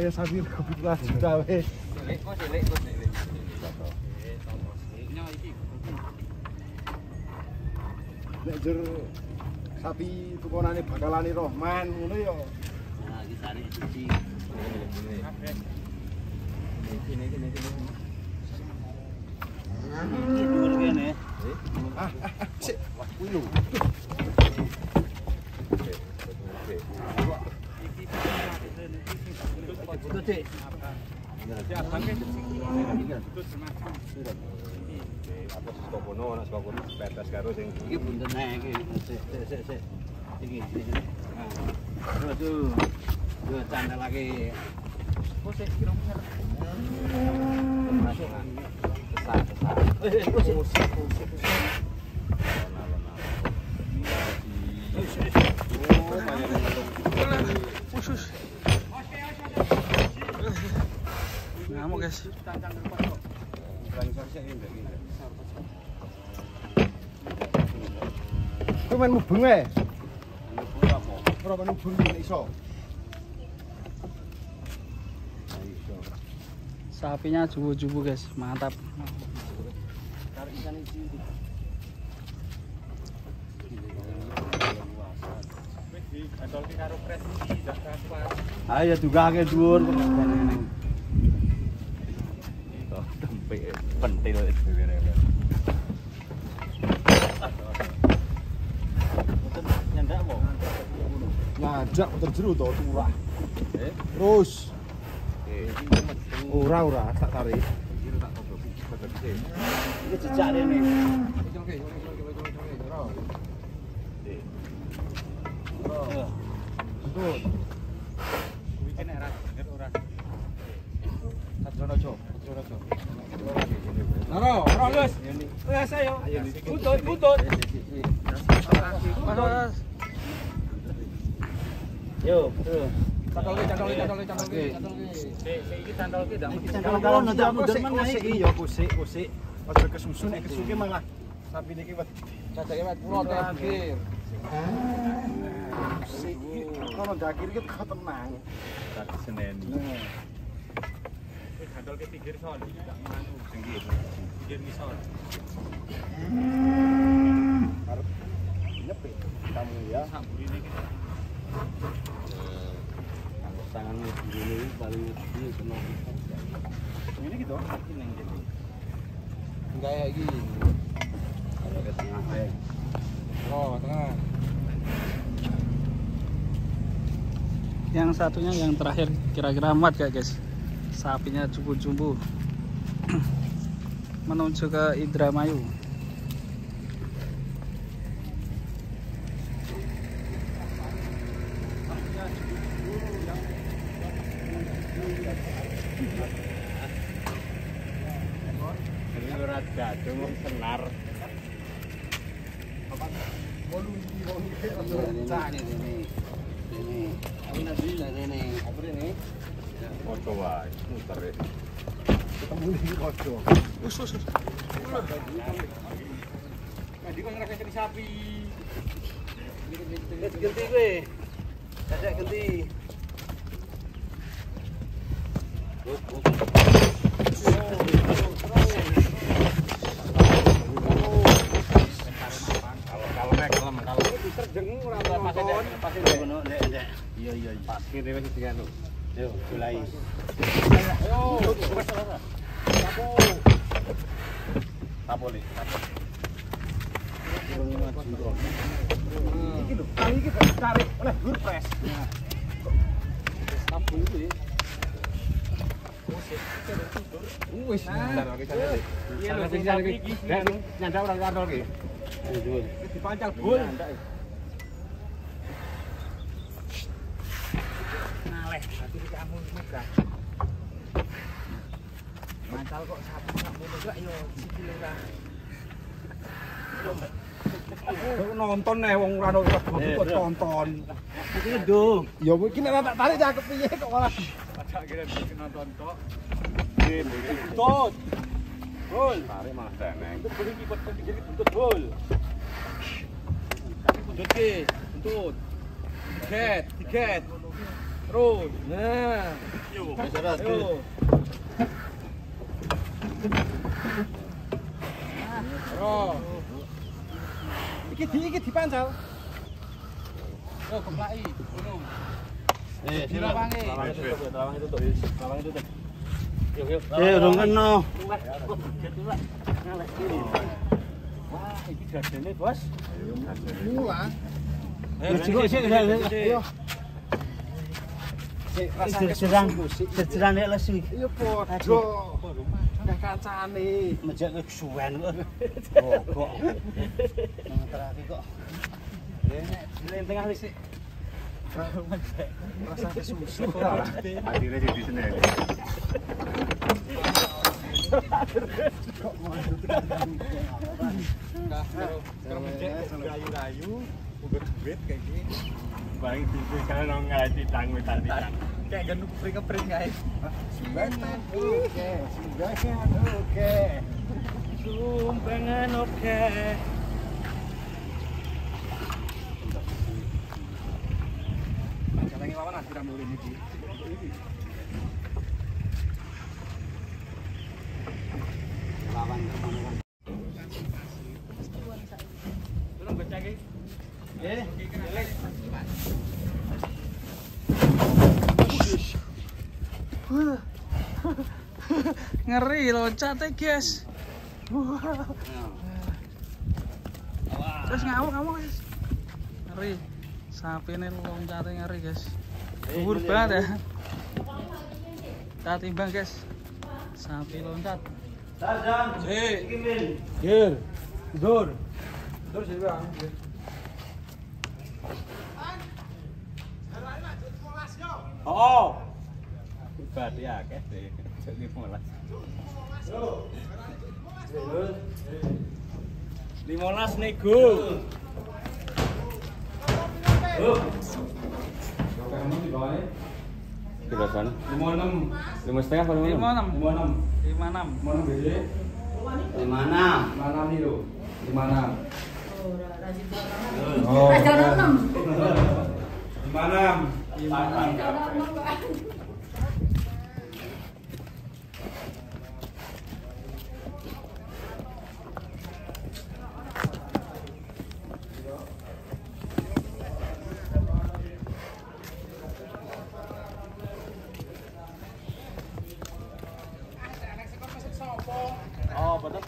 kaya sapi 17 juta wis. Cilik. Nek jur sapi tukonane bakalane Rohman ngono ya. Nah, iki sare suci. Ini. Ini dhuwur kene. Sik, wah kuwi lho. Foto, Dik. Ya, bangke apa sekono ana sekono petes karo sing iki bunten ae iki. Sik. Iki. Nah. Tuh. Yo candalake. Oh, sik kira-kira. Ngamuk guys. Kowe main mubeng wae. Ora main mubeng nek iso. Sapinya jubu-jubu guys, mantap. Ayo dugake dhuwur. tempe pentil itu kene. Nyandak apa? Ngajak puter jero to turah. Terus. Ora tak tarik. Iki jejak rene. Betul. Kuwi kene ra denger ora. Sadrono. Naro, Gus. Wes ayo. Butut. Mas. Yo, tuh. Cantolke. Sik iki cantolke ndak mesti Kalau ndak mundur men iki ya kusik. Aja kesusu nek kesuke malah sapi niki wet. Cacake wet kula terakhir. Kalau dakir iki kok tenang. tak seneni. Wis cantolke pinggir son, ndak manu pinggir. Pinggir misor. Arep nyepi kamu ya. Samburine iki. tanganmu begini paling ini kena Ini gitu. Ning kene. Kayak gini. kalau ke tengah air. Oh, tengah. Yang satunya yang terakhir kira-kira muat gak guys? Sapinya jumbo-jumbo menuju ke Indramayu. Jatuh senar. Ojo wae, muter e. Ketemu di ojo. Us. Tadi kok ngerasa sapi. Ganti gue. Ada ganti. Iya. Parkir wis dianu. Yo, mulai. Ayo, Apa li? Iki lho, kali iki tarik oleh Gurpres. Sabun itu ya. Wis, Bentar oke jane. Iya lho sing iki. Nyandak ora kantol ki. dipancal bul. Naleh, hati kamu megah. Mancal kok sapu kamu megah yo sikil ora. Nonton nih wong ora ono kok tonton. Iki ndo. Ya mungkin nek tak tarik cakep piye kok malah. Ada kira nonton kok. Tut. Bul. Tarik malah teneng. Itu beli kipet pinggir buntut bul. Buntut ki, buntut. Tiket. Terus. Nah. Yo. Ayo. Oh. Iki dipancal. Yo keplaki. Ngono. Dilawangi. Lawangi tutup. Lawangi tutup. Yuk yuk. Urung kena. Wah, iki gadene, Bos. Wah. Ayo. Jejeran nek lesu. Iya padha. Nek kancane mejek kesuwen kok. Kok. Nang terake kok. Nek tengah wis sik. Rasa kesusu. Akhirnya jadi seneng. Kok mau Rayu-rayu, uga duit kayak gini. Bang itu kan ngaji tangwe tadi. Kayak genduk pring-pring guys. Oke. Sumbangan oke. Jalannya lawan nanti ramai ini. Lawan. Belum baca iki. Ngeri loncatnya guys. Terus ngamuk guys. Ngeri. Sapi ini loncatnya ngeri guys. Dhuwur banget ya. Kita timbang guys. Sapi loncat. Gir. Dur. Dur sih bang. Oh. Berarti akeh sih. Jadi 15. 15 nego. Kamu di bawah ini. Kira sana. 56. 5,5 apa 56. 56. 56. 56 BD. 56. 56 nih lo. 56. Oh, jalan 6. 56. Oh, betul.